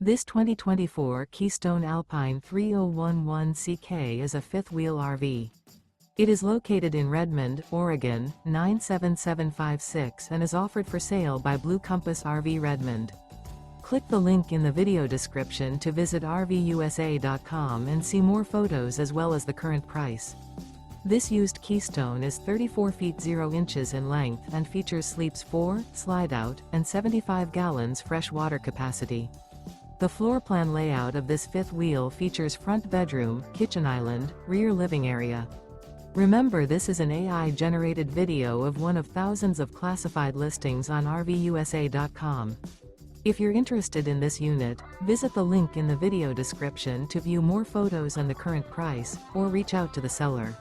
This 2024 Keystone Alpine 3011CK is a fifth-wheel RV. It is located in Redmond, Oregon, 97756 and is offered for sale by Blue Compass RV Redmond. Click the link in the video description to visit RVUSA.com and see more photos as well as the current price. This used Keystone is 34 feet 0 inches in length and features sleeps 4, slide-out, and 75 gallons fresh water capacity. The floor plan layout of this fifth wheel features front bedroom, kitchen island, rear living area. Remember, this is an AI-generated video of one of thousands of classified listings on RVUSA.com. If you're interested in this unit, visit the link in the video description to view more photos and the current price, or reach out to the seller.